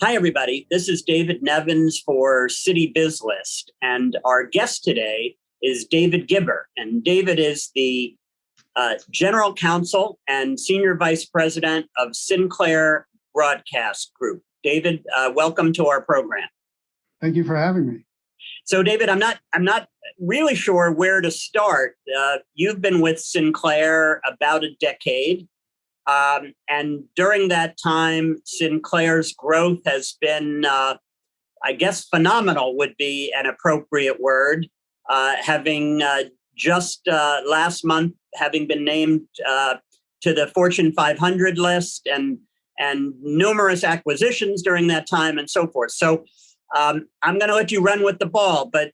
Hi, everybody. This is David Nevins for Citybiz List, and our guest today is David Gibber. And David is the General Counsel and Senior Vice President of Sinclair Broadcast Group. David, welcome to our program. Thank you for having me. So, David, I'm not really sure where to start. You've been with Sinclair about a decade. And during that time, Sinclair's growth has been, I guess, phenomenal would be an appropriate word, having just last month, having been named to the Fortune 500 list and numerous acquisitions during that time and so forth. So I'm going to let you run with the ball, but,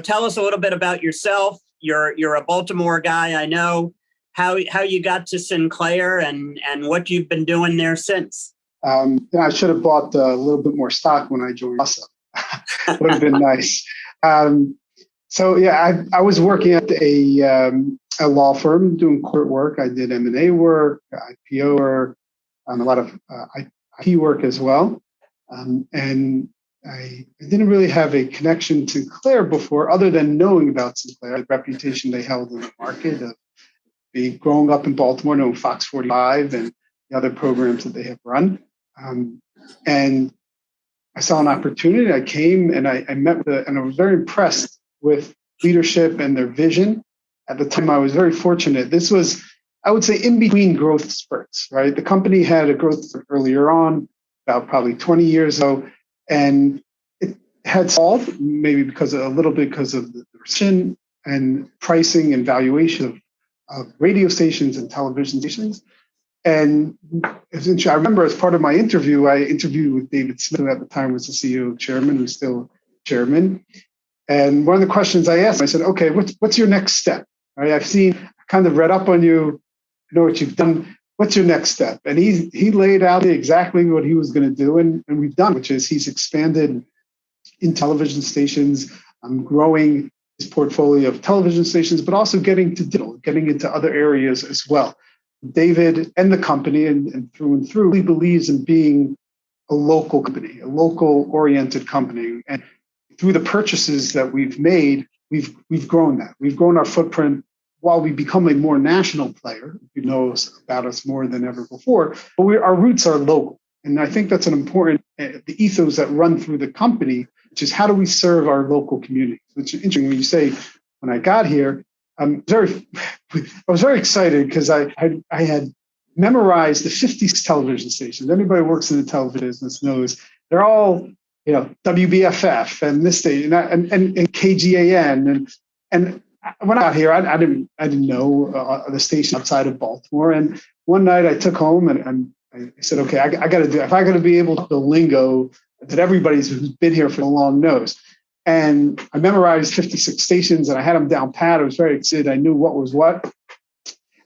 tell us a little bit about yourself. You're a Baltimore guy, I know. How you got to Sinclair and what you've been doing there since. I should have bought a little bit more stock when I joined. Also, would have been nice. I was working at a law firm doing court work. I did M&A work, IPO work, a lot of IP work as well. And I didn't really have a connection to Sinclair before, other than knowing about Sinclair, the reputation they held in the market of growing up in Baltimore, knowing Fox 45 and the other programs that they have run. And I saw an opportunity. I came and I met with and I was very impressed with leadership and their vision. At the time, I was very fortunate. This was, I would say, in between growth spurts, right? The company had a growth spurt earlier on, about probably 20 years ago, and it had stalled, maybe because of the recession and pricing and valuation of radio stations and television stations. And I remember as part of my interview, I interviewed with David Smith, who at the time was the CEO chairman, who's still chairman. And one of the questions I asked him, I said, okay, what's your next step? Right, I kind of read up on you, I know what you've done. What's your next step? And he laid out exactly what he was going to do. And we've done, which is he's expanded in television stations, growing his portfolio of television stations, but also getting to digital, getting into other areas as well. David and the company, and through, he believes in being a local company, a local-oriented company. And through the purchases that we've made, we've grown that. We've grown our footprint while we become a more national player. You know about us more than ever before, but our roots are local. And I think that's an important, the ethos that run through the company, which is how do we serve our local communities? Which is interesting when you say, when I got here, I was very excited because I had memorized the 50 television stations. Anybody who works in the television business knows they're all, WBFF and this station and KGAN. And when I got here, I didn't know the station outside of Baltimore. And one night I took home and I said, okay, I got to do it. If I got to be able to the lingo that everybody's who's been here for long knows. And I memorized 56 stations and I had them down pat. I was very excited. I knew what was what.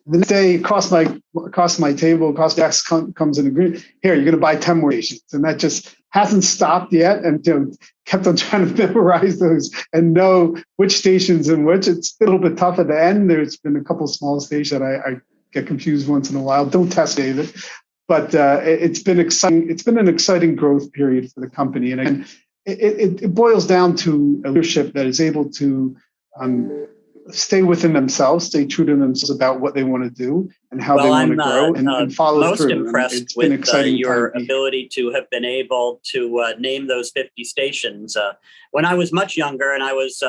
The next day, across my table, desk comes in agreement. Here, you're going to buy 10 more stations. And that just hasn't stopped yet. And kept on trying to memorize those and know which stations and which. It's a little bit tough at the end. There's been a couple of small stations I get confused once in a while. Don't test David. But it's been exciting. It's been an exciting growth period for the company, and again, it boils down to a leadership that is able to stay within themselves, stay true to themselves about what they want to do and how they want to grow, and follow through. I'm most impressed with your ability to have been able to name those 50 stations. When I was much younger and I was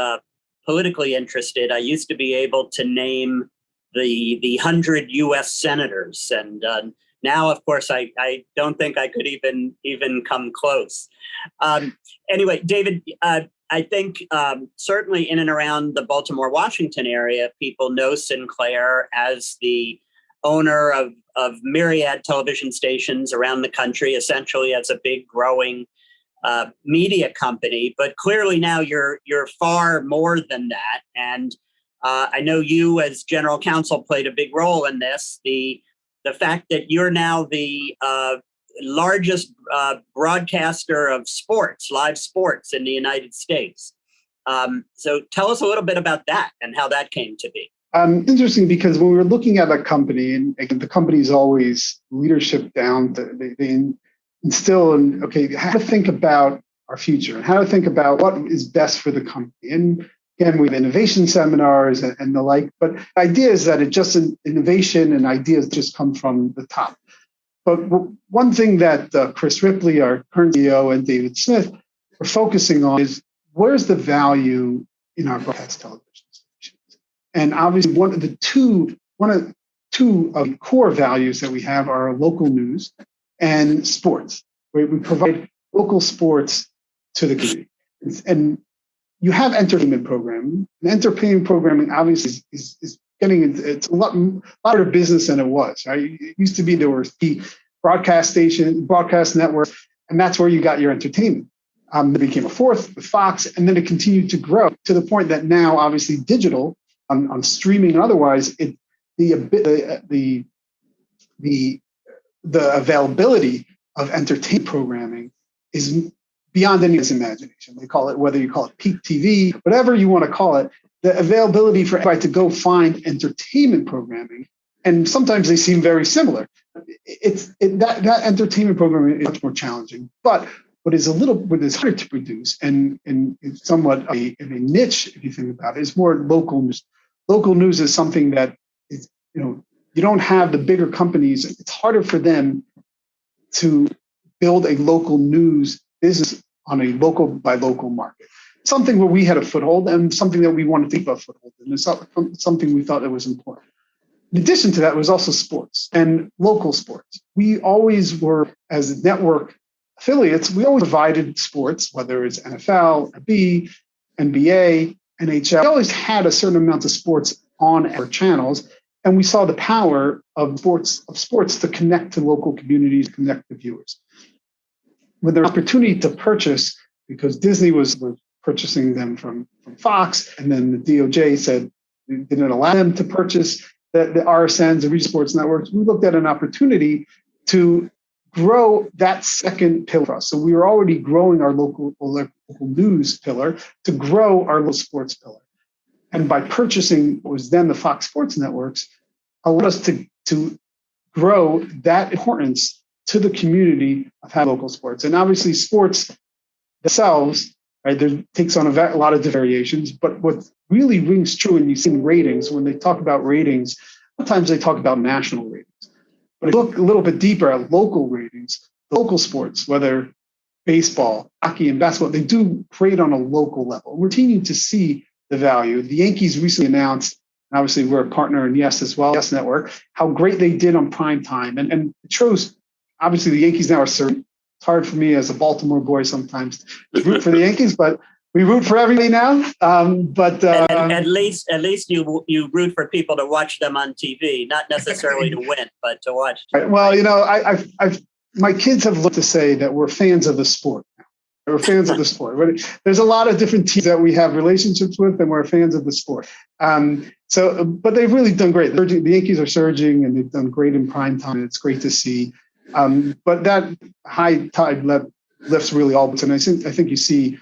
politically interested, I used to be able to name the 100 U.S. senators, and now, of course, I don't think I could even come close. Anyway, David, I think certainly in and around the Baltimore, Washington area, people know Sinclair as the owner of myriad television stations around the country, essentially as a big growing media company. But clearly now you're far more than that. And I know you as general counsel played a big role in this. The fact that you're now the largest broadcaster of sports, live sports in the United States. So tell us a little bit about that and how that came to be. Interesting, because when we were looking at a company, and the company is always leadership down, instill in, okay, how to think about our future and how to think about what is best for the company. And again, we have innovation seminars and the like, but the idea is that innovation and ideas just come from the top. But one thing that Chris Ripley, our current CEO, and David Smith are focusing on is where's the value in our broadcast television stations? And obviously, one of the two of the core values that we have are local news and sports. We provide local sports to the community. And you have entertainment programming. And entertainment programming obviously is getting into, it's a lot better business than it was. Right? It used to be there were the broadcast networks, and that's where you got your entertainment. It became a fourth with Fox, and then it continued to grow to the point that now, obviously, digital on streaming and otherwise, the availability of entertainment programming is beyond anyone's imagination. They call it, whether you call it peak TV, whatever you want to call it, the availability for everybody to go find entertainment programming, and sometimes they seem very similar. That entertainment programming is much more challenging, but what is harder to produce and somewhat a niche, if you think about it, is more local news. Local news is something that is, you don't have the bigger companies. It's harder for them to build a local news business on a local by local market. Something where we had a foothold and something that we wanted to keep a foothold in. It's something we thought that was important. In addition to that was also sports and local sports. We always were, as network affiliates, we always provided sports, whether it's NFL, MLB, NBA, NHL. We always had a certain amount of sports on our channels, and we saw the power of sports to connect to local communities, connect to viewers. With the opportunity to purchase, because Disney was purchasing them from Fox, and then the DOJ said it didn't allow them to purchase the RSNs, the regional sports networks, we looked at an opportunity to grow that second pillar for us. So we were already growing our local news pillar to grow our local sports pillar. And by purchasing what was then the Fox Sports networks, allowed us to grow that importance to the community of having local sports. And obviously sports themselves, right, there takes on a lot of variations, but what really rings true, and you see in ratings, when they talk about ratings, sometimes they talk about national ratings. But if you look a little bit deeper at local ratings, local sports, whether baseball, hockey, and basketball, they do create on a local level. We're continuing to see the value. The Yankees recently announced, and obviously we're a partner in Yes as well, Yes Network, how great they did on prime time. And it shows, obviously the Yankees now are certain. It's hard for me as a Baltimore boy sometimes to root for the Yankees, but we root for everybody now. At least you root for people to watch them on TV, not necessarily to win, but to watch. Right. Well, my kids have looked to say that we're fans of the sport. We're fans of the sport. There's a lot of different teams that we have relationships with, and we're fans of the sport. But they've really done great. The Yankees are surging, and they've done great in prime time. And it's great to see. But that high tide lifts really all. And I think you see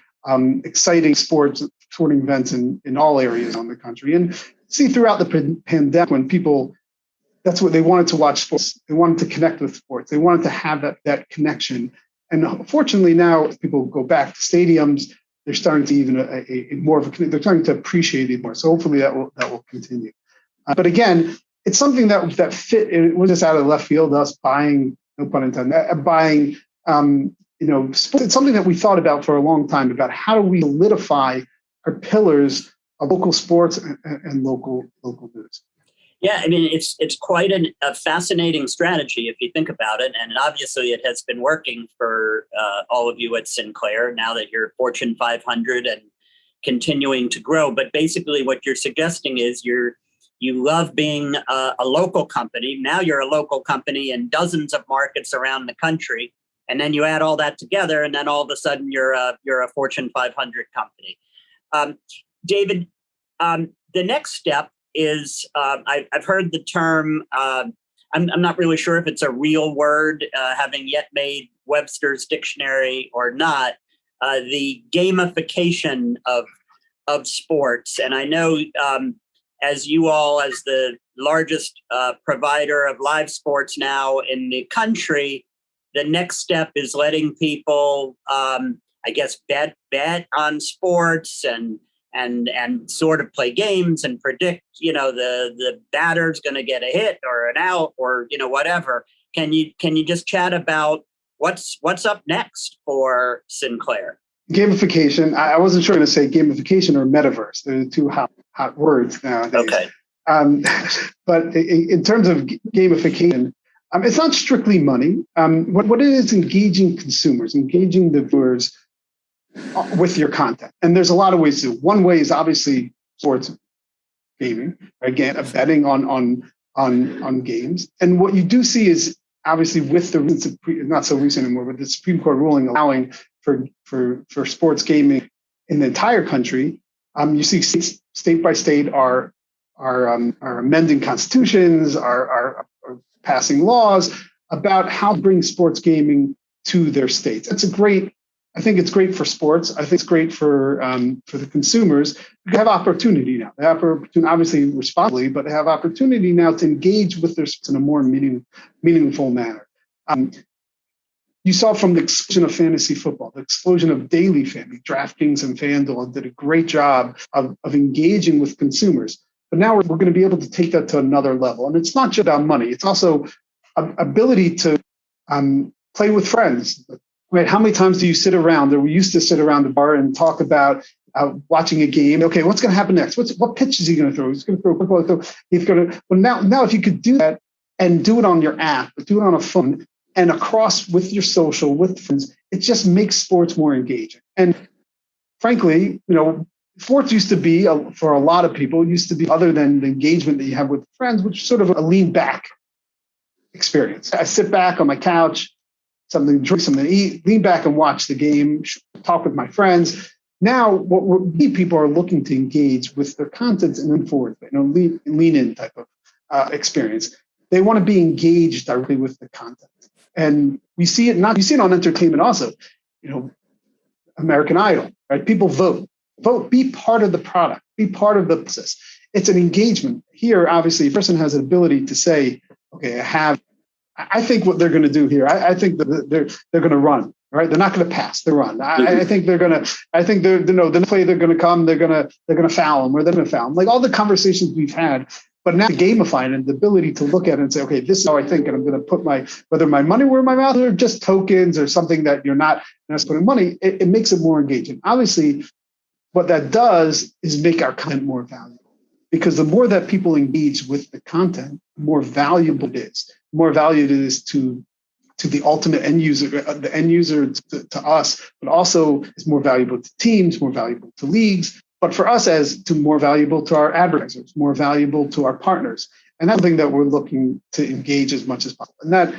exciting sporting events in all areas on the country, and see throughout the pandemic when people, that's what they wanted to watch sports. They wanted to connect with sports. They wanted to have that connection. And fortunately now, as people go back to stadiums, they're starting to even they're starting to appreciate it more. So hopefully that will continue. But again, it's something that fit. It was just out of left field. Us buying, no pun intended, buying. It's something that we thought about for a long time about how do we solidify our pillars of local sports and local news. Yeah, I mean, it's quite a fascinating strategy if you think about it. And obviously it has been working for all of you at Sinclair now that you're Fortune 500 and continuing to grow. But basically what you're suggesting is you love being a local company. Now you're a local company in dozens of markets around the country. And then you add all that together, and then all of a sudden you're a Fortune 500 company. David, the next step is I've heard the term. I'm not really sure if it's a real word, having yet made Webster's dictionary or not. The gamification of sports, and I know as you all, as the largest provider of live sports now in the country, the next step is letting people, I guess, bet on sports and sort of play games and predict, the batter's going to get a hit or an out or, whatever. Can you just chat about what's up next for Sinclair? Gamification. I wasn't sure to say gamification or metaverse. They're the two hot words nowadays. Okay. But in terms of gamification, it's not strictly money. What it is engaging consumers, engaging the viewers with your content. And there's a lot of ways to. One way is obviously sports gaming. Again, betting on games. And what you do see is obviously with the not so recent anymore, but the Supreme Court ruling allowing for sports gaming in the entire country, you see state by state are amending constitutions, are passing laws about how to bring sports gaming to their states. I think it's great for sports. I think it's great for the consumers. They have opportunity now. They have opportunity, obviously responsibly, but they have opportunity now to engage with their sports in a more meaningful manner. You saw from the explosion of fantasy football, the explosion of daily fantasy, DraftKings and FanDuel did a great job of engaging with consumers. But now we're going to be able to take that to another level. And it's not just about money. It's also ability to play with friends. Right? How many times do you sit around, or we used to sit around the bar and talk about watching a game? Okay, what's going to happen next? What pitch is he going to throw? He's going to throw a football. He's going to. Well, now if you could do that and do it on your app, do it on a phone, and across with your social, with friends, it just makes sports more engaging. And frankly, sports used to be, for a lot of people, other than the engagement that you have with friends, which is sort of a lean back experience. I sit back on my couch, something to drink, something to eat, lean back and watch the game, talk with my friends. Now, people are looking to engage with their content and then forward, lean in type of experience. They want to be engaged directly with the content. And you see it on entertainment also. American Idol, right? People vote, be part of the product, be part of the process. It's an engagement. Here, obviously, a person has an ability to say, okay, I think what they're going to do here, I think that they're going to run, right? They're not going to pass, they run. I think they're going to, the play they're going to come, they're going to foul them, or they're going to foul them. Like all the conversations we've had, but now gamifying and the ability to look at it and say, okay, this is how I think, and I'm going to put whether my money where my mouth or just tokens or something that you're not putting money, it makes it more engaging. Obviously, what that does is make our content more valuable, because the more that people engage with the content, the more valuable it is. The more value it is to the ultimate end user, to us, but also it's more valuable to teams, more valuable to leagues, but for us more valuable to our advertisers, more valuable to our partners. And that's something that we're looking to engage as much as possible. And that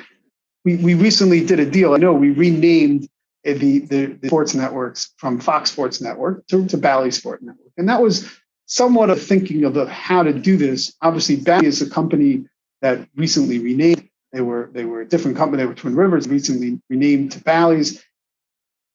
we recently did a deal. I know we renamed the sports networks from Fox Sports Network to Bally Sport Network. And that was somewhat of thinking of how to do this. Obviously, Bally is a company that recently renamed. They were a different company. They were Twin Rivers, recently renamed to Bally's,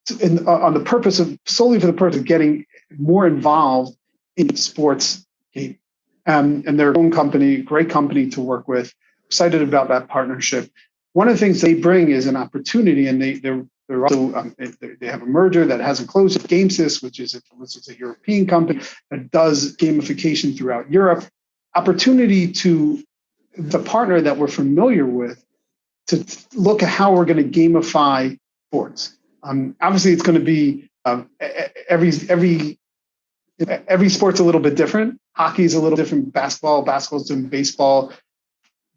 on the purpose of solely for the purpose of getting more involved in sports gaming. And their own company, great company to work with. Excited about that partnership. One of the things they bring is an opportunity, and they're also they have a merger that hasn't closed with GameSys, which is a European company that does gamification throughout Europe. Opportunity to the partner that we're familiar with to look at how we're going to gamify sports. Obviously, it's going to be every sport's a little bit different. Hockey's a little different. Basketball's different. Baseball.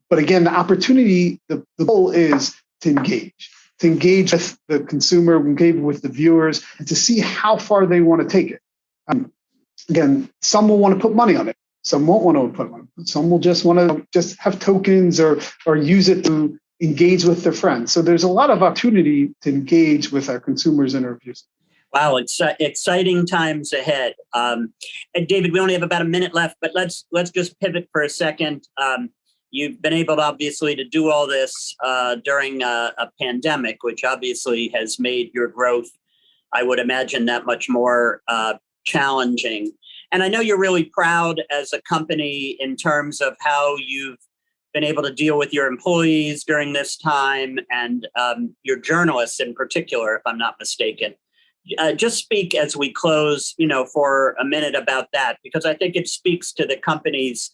But again, the opportunity, the goal is to engage with the consumer, engage with the viewers, and to see how far they want to take it. Again, some will want to put money on it. Some won't want to put money. Some will just want to just have tokens or use it to engage with their friends. So there's a lot of opportunity to engage with our consumers and our viewers. Wow, it's exciting times ahead. And David, we only have about a minute left, but let's just pivot for a second. You've been able, obviously, to do all this during a pandemic, which obviously has made your growth, I would imagine, that much more challenging. And I know you're really proud as a company in terms of how you've been able to deal with your employees during this time and your journalists in particular, if I'm not mistaken. Just speak as we close, for a minute about that, because I think it speaks to the company's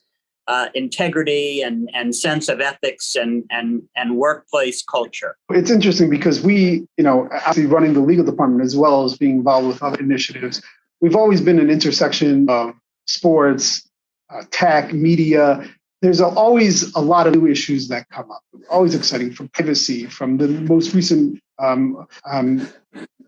integrity and sense of ethics and workplace culture. It's interesting because we, actually running the legal department as well as being involved with other initiatives, we've always been an intersection of sports, tech, media. There's always a lot of new issues that come up. Always exciting, from privacy, from the most recent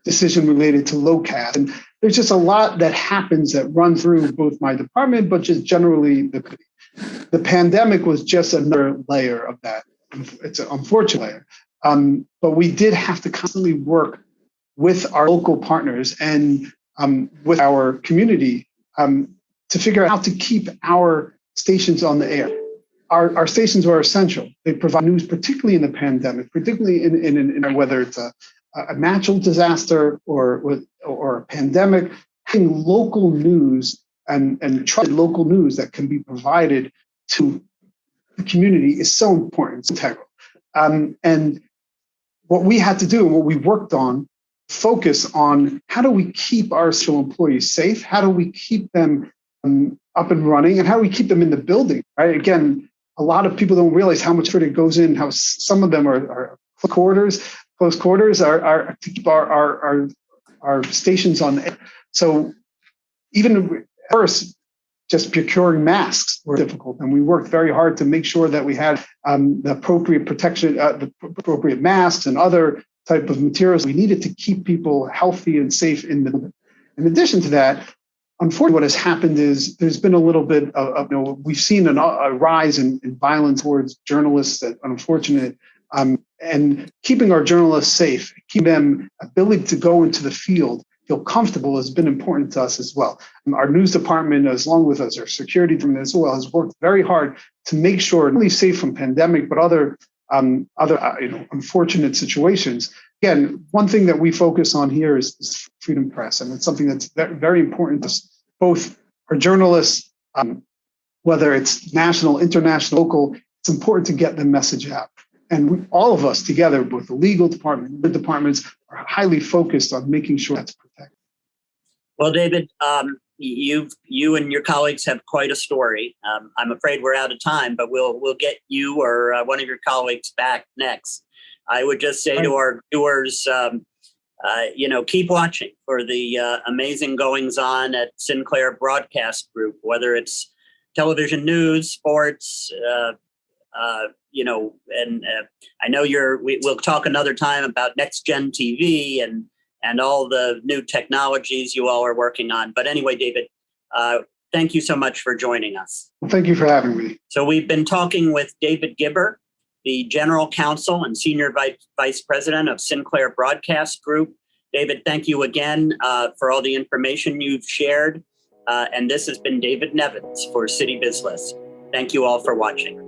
decision related to LOCAT. And there's just a lot that happens that run through both my department, but just generally the pandemic was just another layer of that. It's an unfortunate layer. But we did have to constantly work with our local partners and with our community to figure out how to keep our stations on the air. Our stations were essential. They provide news, particularly in the pandemic, particularly in whether it's a natural disaster or a pandemic. Having local news and trusted local news that can be provided to the community is so important. It's integral. And what we had to do and what we worked on, focus on how do we keep our social employees safe? How do we keep them up and running? And how do we keep them in the building? Right? Again, a lot of people don't realize how much it goes in, how some of them are close quarters are to keep our stations on the air. So even first, just procuring masks were difficult, and we worked very hard to make sure that we had the appropriate protection, the appropriate masks and other type of materials we needed to keep people healthy and safe in the building. In addition to that, unfortunately, what has happened is there's been a little bit of we've seen a rise in violence towards journalists that are unfortunate. And keeping our journalists safe, keeping them ability to go into the field, feel comfortable, has been important to us as well. And our news department, as long with us, our security department as well, has worked very hard to make sure not only safe from pandemic, but other unfortunate situations. Again, one thing that we focus on here is freedom press, and it's something that's very important to us, both our journalists, whether it's national, international, local. It's important to get the message out. And all of us together, both the legal department and the departments, are highly focused on making sure that's protected. Well, David, you and your colleagues have quite a story. I'm afraid we're out of time, but we'll get you or one of your colleagues back next. I would just say to our viewers, keep watching for the amazing goings on at Sinclair Broadcast Group, whether it's television news, sports, and I know we'll talk another time about next gen TV and all the new technologies you all are working on. But anyway, David, thank you so much for joining us. Well, thank you for having me. So we've been talking with David Gibber, the General Counsel and Senior Vice President of Sinclair Broadcast Group. David, thank you again for all the information you've shared. And this has been David Nevins for Citybiz List. Thank you all for watching.